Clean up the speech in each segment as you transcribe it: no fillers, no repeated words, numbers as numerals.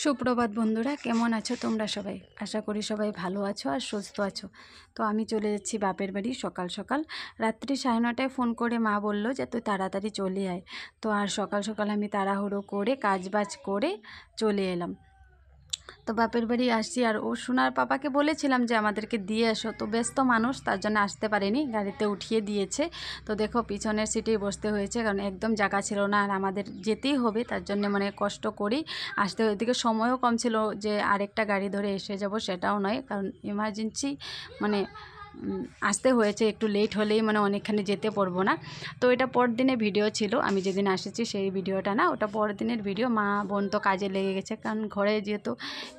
সুপ্রভাত বন্ধুরা, কেমন আছো তোমরা সবাই? আশা করি সবাই ভালো আছো আর সুস্থ আছো। তো আমি চলে যাচ্ছি বাপের বাড়ি সকাল সকাল। রাত্রি 9:30টায় ফোন করে মা বললো যে তুই তাড়াতাড়ি চলে আয়। তো আর সকাল সকাল আমি তাড়াহুড়ো করে কাজবাজ করে চলে এলাম। তো বাপের বাড়ি আসছি, আর ও সোনার পাপাকে বলেছিলাম যে আমাদেরকে দিয়ে এসো, তো ব্যস্ত মানুষ তার জন্য আসতে পারেনি, গাড়িতে উঠিয়ে দিয়েছে। তো দেখো পিছনের সিটেই বসতে হয়েছে, কারণ একদম জায়গা ছিল না, আর আমাদের যেতেই হবে তার জন্য মানে কষ্ট করেই আসতে হয়। এদিকে সময়ও কম ছিল যে আরেকটা গাড়ি ধরে এসে যাব, সেটাও নয়, কারণ এমার্জেন্সি মানে আসতে হয়েছে। একটু লেট হলেই মানে অনেকখানি যেতে পারবো না। তো এটা পরের দিনের ভিডিও ছিল, আমি যেদিন এসেছি সেই ভিডিওটা না, ওটা পরের দিনের ভিডিও। মা বোন তো কাজে লেগে গেছে, কারণ ঘরে যেহেতু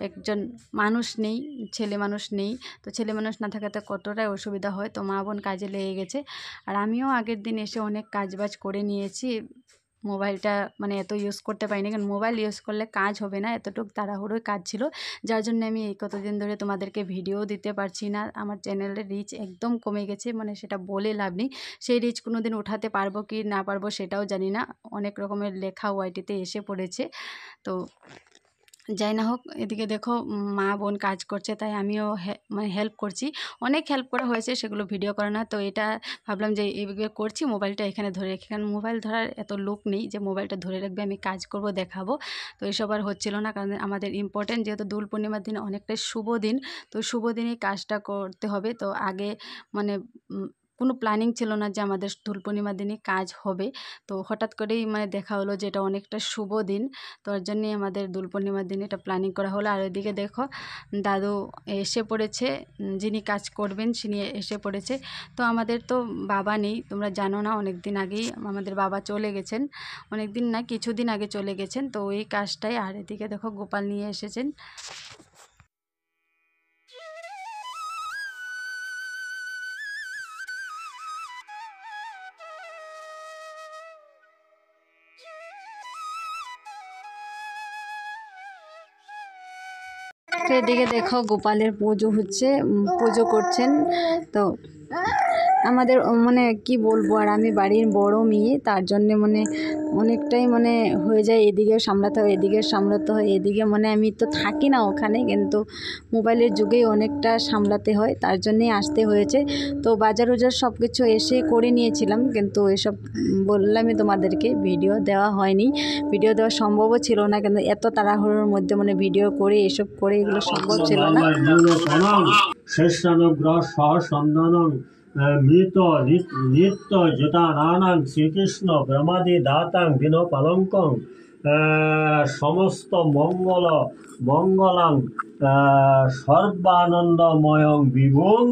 একজন মানুষ নেই, ছেলে মানুষ নেই, তো ছেলে মানুষ না থাকাতে কতটাই অসুবিধা হয়। তো মা বোন কাজে লেগে গেছে, আর আমিও আগের দিন এসে অনেক কাজবাজ করে নিয়েছি। মোবাইলটা মানে এত ইউজ করতে পারিনি, কারণ মোবাইল ইউজ করলে কাজ হবে না, এতটুকু তাড়াহুড়োই কাজ ছিল, যার জন্য আমি এই কতদিন ধরে তোমাদেরকে ভিডিও দিতে পারছি না। আমার চ্যানেলের রিচ একদম কমে গেছে, মানে সেটা বলে লাভ নেই। সেই রিচ কোনো দিন উঠাতে পারবো কি না পারবো সেটাও জানি না। অনেক রকমের লেখা ওয়াইটিতে এসে পড়েছে। তো যাই না হোক, এদিকে দেখো মা বোন কাজ করছে, তাই আমিও মানে হেল্প করছি। অনেক হেল্প করা হয়েছে, সেগুলো ভিডিও করা না। তো এটা ভাবলাম যে এইভাবে করছি, মোবাইলটা এখানে ধরে রেখে, কারণ মোবাইল ধরার এত লোক নেই যে মোবাইলটা ধরে রাখবে, আমি কাজ করব দেখাবো। তো এসব আর হচ্ছিল না, কারণ আমাদের ইম্পর্টেন্ট যেহেতু দোল পূর্ণিমার দিন অনেকটাই শুভ দিন, তো শুভ দিনেই কাজটা করতে হবে। তো আগে মানে কোনো প্ল্যানিং ছিল না যে আমাদের দোল পূর্ণিমার দিনে কাজ হবে। তো হঠাৎ করেই মানে দেখা হলো যে এটা অনেকটা শুভ দিন, তো ওর জন্যই আমাদের দোল পূর্ণিমার দিন এটা প্ল্যানিং করা হলো। আর ওইদিকে দেখো দাদু এসে পড়েছে, যিনি কাজ করবেন তিনি এসে পড়েছে। তো আমাদের তো বাবা নেই, তোমরা জানো না, অনেক দিন আগেই আমাদের বাবা চলে গেছেন, অনেক দিন না কিছুদিন আগে চলে গেছেন। তো ওই কাজটাই। আর এদিকে দেখো গোপাল নিয়ে এসেছেন। তো এদিকে দেখো গোপালের পুজো হচ্ছে, পুজো করছেন। তো আমাদের মানে কি বলবো, আর আমি বাড়ির বড় মেয়ে, তার জন্যে মানে অনেকটাই মানে হয়ে যায়, এদিকে সামলাতে হয় এদিকে সামলাতে হয়, এদিকে মানে আমি তো থাকি না ওখানে, কিন্তু মোবাইলের যুগেই অনেকটা সামলাতে হয়, তার জন্যেই আসতে হয়েছে। তো বাজার উজার সব কিছু এসে করে নিয়েছিলাম, কিন্তু এসব বললামই তোমাদেরকে, ভিডিও দেওয়া হয়নি, ভিডিও দেওয়া সম্ভবও ছিল না, কিন্তু এত তাড়াহুড়োর মধ্যে মানে ভিডিও করে এসব করে এগুলো সম্ভব ছিল না। শেষানুগ্রহ সহ সন্ধানং নিত্য জেতানাং শ্রীকৃষ্ণ ব্রহ্মাদি দাতাং দিন পালঙ্কং সমস্ত মঙ্গলাং সর্বানন্দময়ং বিভুং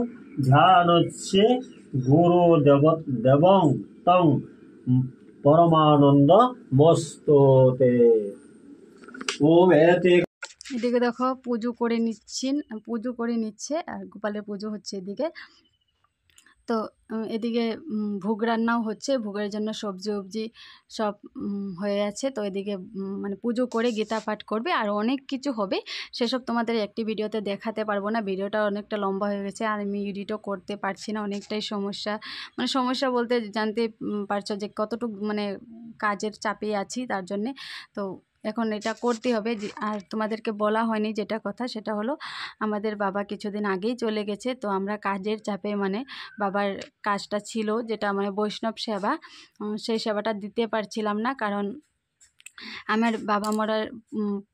ধ্যানচ্ছে গুরু দেবং তং পরমানন্দ মস্ততে। ওম এতে। এদিকে দেখো পুজো করে নিচ্ছে, আর গোপালের পুজো হচ্ছে এদিকে। তো এদিকে ভোগ রান্নাও হচ্ছে, ভোগের জন্য সবজি সব হয়ে আছে। তো এদিকে মানে পুজো করে গীতা পাঠ করবে, আর অনেক কিছু হবে, সেসব তোমাদের একটি ভিডিওতে দেখাতে পারবো না, ভিডিওটা অনেকটা লম্বা হয়ে গেছে, আর আমি এডিটও করতে পারছি না, অনেকটাই সমস্যা। মানে সমস্যা বলতে জানতে পারছো যে কতটুকু মানে কাজের চাপে আছি, তার জন্যে। তো এখন এটা করতে হবে। আর তোমাদেরকে বলা হয়নি যেটা কথা, সেটা হলো আমাদের বাবা কিছুদিন আগেই চলে গেছে। তো আমরা কাজের চাপে মানে বাবার কাজটা ছিল যেটা মানে বৈষ্ণব সেবা, সেই সেবাটা দিতে পারছিলাম না, কারণ আমার বাবা মরার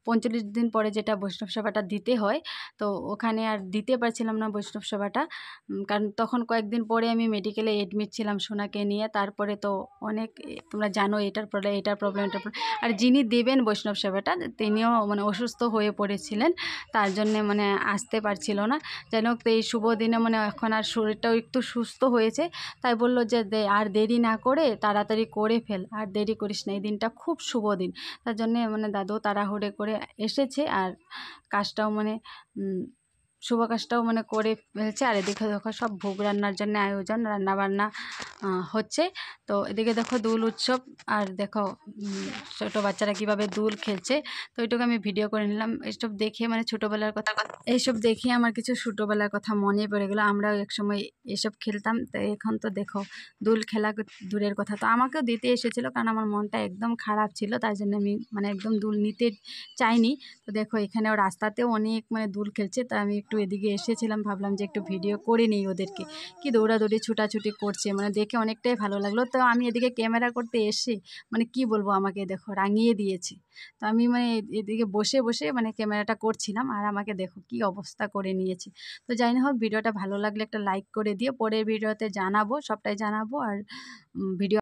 45 দিন পরে যেটা বৈষ্ণব সেবাটা দিতে হয়, তো ওখানে আর দিতে পারছিলাম না বৈষ্ণব সেবাটা, কারণ তখন কয়েকদিন পরে আমি মেডিকেলে এডমিট ছিলাম সোনাকে নিয়ে। তারপরে তো অনেক তোমরা জানো এটার প্রবলেম। আর যিনি দেবেন বৈষ্ণব সেবাটা তিনিও মানে অসুস্থ হয়ে পড়েছিলেন, তার জন্যে মানে আসতে পারছিল না। যেন তো এই শুভ দিনে মানে এখন আর শরীরটাও একটু সুস্থ হয়েছে, তাই বললো যে আর দেরি না করে তাড়াতাড়ি করে ফেল, আর দেরি করিস না, এই দিনটা খুব শুভ দিন। তার জন্যে মানে দাদু তাড়াহুড়ো করে এসেছে, আর কাজটাও মানে শুভ কাজটাও মানে করে ফেলছে। আর এদিকে দেখো সব ভোগ রান্নার জন্য আয়োজন, রান্নাবান্না হচ্ছে। তো এদিকে দেখো দোল উৎসব, আর দেখো ছোটো বাচ্চারা কীভাবে দোল খেলছে। তো এটুকু আমি ভিডিও করে নিলাম। এইসব দেখে মানে ছোটোবেলার কথা, এইসব দেখে আমার কিছু ছোটোবেলার কথা মনে পড়ে গেলো। আমরাও একসময় এসব খেলতাম। তো এখন তো দেখো দোল খেলা দূরের কথা, তো আমাকেও দিতে এসেছিলো, কারণ আমার মনটা একদম খারাপ ছিল, তাই জন্য আমি মানে একদম দোল নিতে চাইনি। তো দেখো এখানেও রাস্তাতেও অনেক মানে দোল খেলছে। তো আমি একটু এদিকে এসেছিলাম, ভাবলাম যে একটু ভিডিও করে নিই ওদেরকে, কি দৌড়াদৌড়ি ছুটাছুটি করছে, মানে দেখে অনেকটাই ভালো লাগলো। তো আমি এদিকে ক্যামেরা করতে এসে মানে কি বলবো, আমাকে দেখো রাঙিয়ে দিয়েছে। তো আমি মানে এদিকে বসে বসে মানে ক্যামেরাটা করছিলাম, আর আমাকে দেখো কি অবস্থা করে নিয়েছে। তো যাই না হোক, ভিডিওটা ভালো লাগলে একটা লাইক করে দিও। পরের ভিডিওতে জানাবো, সবটাই জানাবো। আর ভিডিও